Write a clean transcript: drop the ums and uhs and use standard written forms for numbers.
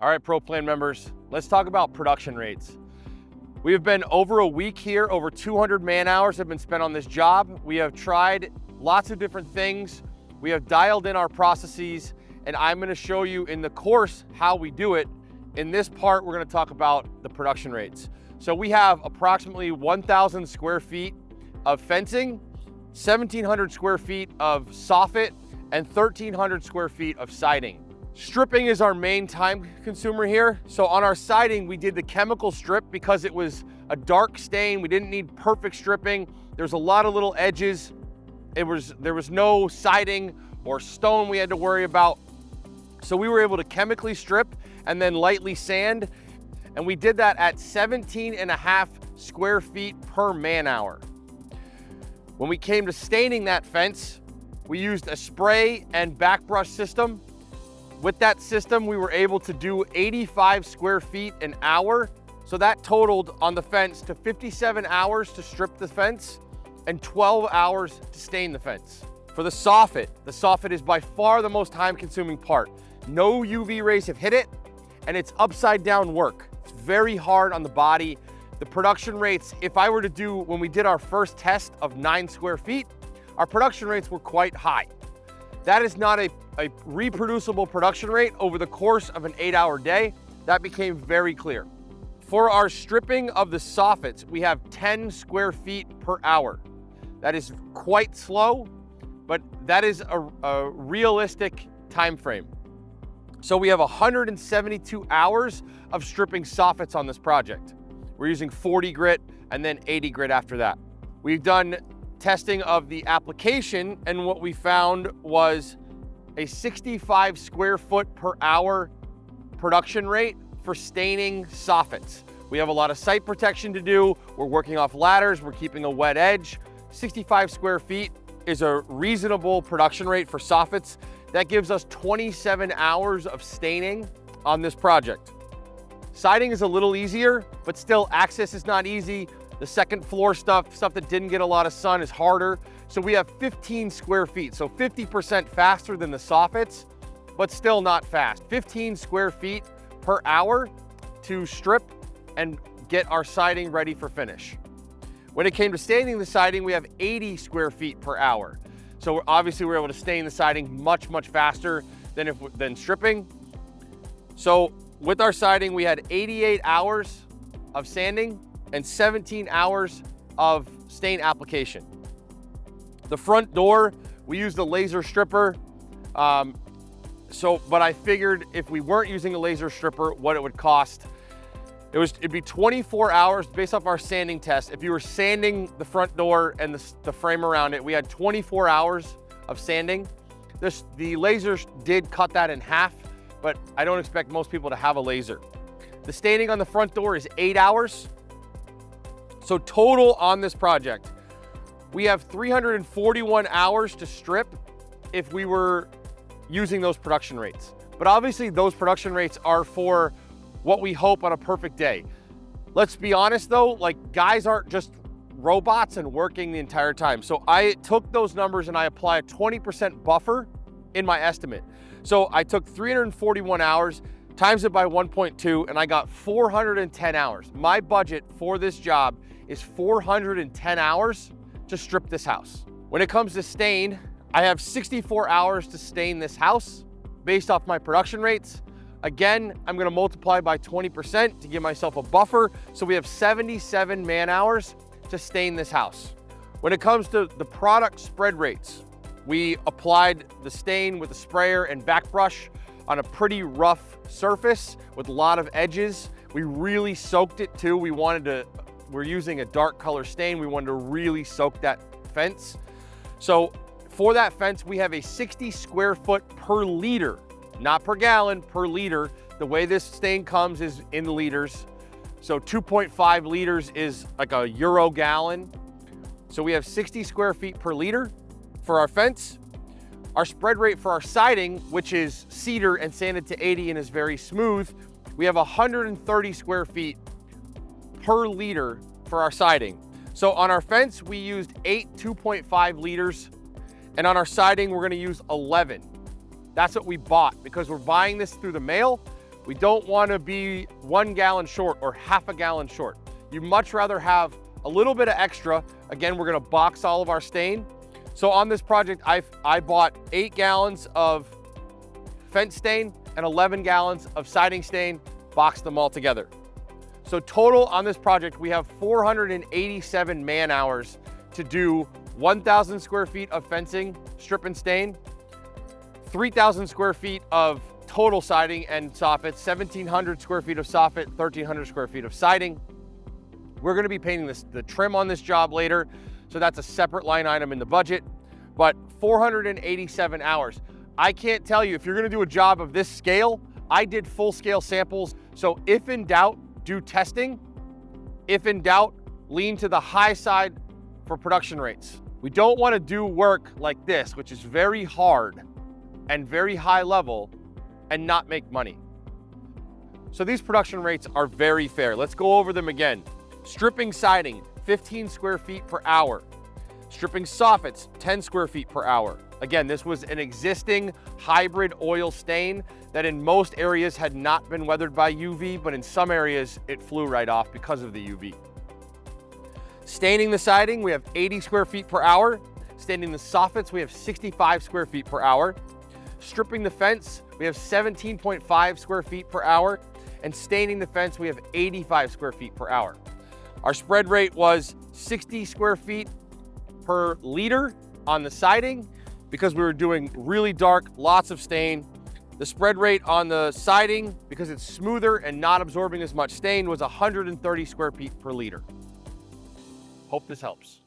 All right, Pro Plan members, let's talk about production rates. We have been over a week here, over 200 man hours have been spent on this job. We have tried lots of different things. We have dialed in our processes, and I'm gonna show you in the course how we do it. In this part, we're gonna talk about the production rates. So we have approximately 1,000 square feet of fencing, 1,700 square feet of soffit, and 1,300 square feet of siding. Stripping is our main time consumer here. So on our siding, we did the chemical strip because it was a dark stain. We didn't need perfect stripping. There's a lot of little edges. There was no siding or stone we had to worry about. So we were able to chemically strip and then lightly sand. And we did that at 17.5 square feet per man hour. When we came to staining that fence, we used a spray and backbrush system. With that system, we were able to do 85 square feet an hour. So that totaled on the fence to 57 hours to strip the fence and 12 hours to stain the fence. For the soffit is by far the most time-consuming part. No UV rays have hit it, and it's upside down work. It's very hard on the body. The production rates, if I were to do, when we did our first test of 9 square feet, our production rates were quite high. That is not a reproducible production rate over the course of an 8-hour day. That became very clear. For our stripping of the soffits, we have 10 square feet per hour. That is quite slow, but that is a realistic time frame. So we have 172 hours of stripping soffits on this project. We're using 40 grit and then 80 grit after that. We've done testing of the application, and what we found was a 65 square foot per hour production rate for staining soffits. We have a lot of site protection to do. We're working off ladders. We're keeping a wet edge. 65 square feet is a reasonable production rate for soffits. That gives us 27 hours of staining on this project. Siding is a little easier, but still access is not easy. The second floor stuff that didn't get a lot of sun is harder. So we have 15 square feet, so 50% faster than the soffits, but still not fast. 15 square feet per hour to strip and get our siding ready for finish. When it came to staining the siding, we have 80 square feet per hour. So obviously we're able to stain the siding much, much faster than stripping. So with our siding, we had 88 hours of sanding and 17 hours of stain application. The front door, we used a laser stripper. But I figured if we weren't using a laser stripper, what it would cost. It'd be 24 hours based off our sanding test. If you were sanding the front door and the frame around it, we had 24 hours of sanding. The lasers did cut that in half, but I don't expect most people to have a laser. The staining on the front door is 8 hours. So total on this project, we have 341 hours to strip if we were using those production rates. But obviously those production rates are for what we hope on a perfect day. Let's be honest though, like guys aren't just robots and working the entire time. So I took those numbers and I apply a 20% buffer in my estimate. So I took 341 hours, times it by 1.2, and I got 410 hours. My budget for this job is 410 hours to strip this house. When it comes to stain, I have 64 hours to stain this house based off my production rates. Again, I'm gonna multiply by 20% to give myself a buffer. So we have 77 man hours to stain this house. When it comes to the product spread rates, we applied the stain with a sprayer and backbrush on a pretty rough surface with a lot of edges. We really soaked it too. We're using a dark color stain. We wanted to really soak that fence. So for that fence, we have a 60 square foot per liter, not per gallon, per liter. The way this stain comes is in liters. So 2.5 liters is like a Euro gallon. So we have 60 square feet per liter for our fence. Our spread rate for our siding, which is cedar and sanded to 80 and is very smooth, we have 130 square feet per liter for our siding. So on our fence, we used 8 2.5 liters, and on our siding, we're gonna use 11. That's what we bought because we're buying this through the mail. We don't want to be 1 gallon short or half a gallon short. You'd much rather have a little bit of extra. Again, we're going to box all of our stain. So on this project, I bought 8 gallons of fence stain and 11 gallons of siding stain, boxed them all together. So total on this project, we have 487 man hours to do 1,000 square feet of fencing, strip and stain, 3,000 square feet of total siding and soffit, 1,700 square feet of soffit, 1,300 square feet of siding. We're gonna be painting the trim on this job later, so that's a separate line item in the budget, but 487 hours. I can't tell you, if you're gonna do a job of this scale, I did full scale samples, so if in doubt, do testing. If in doubt, lean to the high side for production rates. We don't wanna do work like this, which is very hard and very high level, and not make money. So these production rates are very fair. Let's go over them again. Stripping siding, 15 square feet per hour. Stripping soffits, 10 square feet per hour. Again, this was an existing hybrid oil stain that in most areas had not been weathered by UV, but in some areas it flew right off because of the UV. Staining the siding, we have 80 square feet per hour. Staining the soffits, we have 65 square feet per hour. Stripping the fence, we have 17.5 square feet per hour. And staining the fence, we have 85 square feet per hour. Our spread rate was 60 square feet per liter on the siding because we were doing really dark, lots of stain. The spread rate on the siding, because it's smoother and not absorbing as much stain, was 130 square feet per liter. Hope this helps.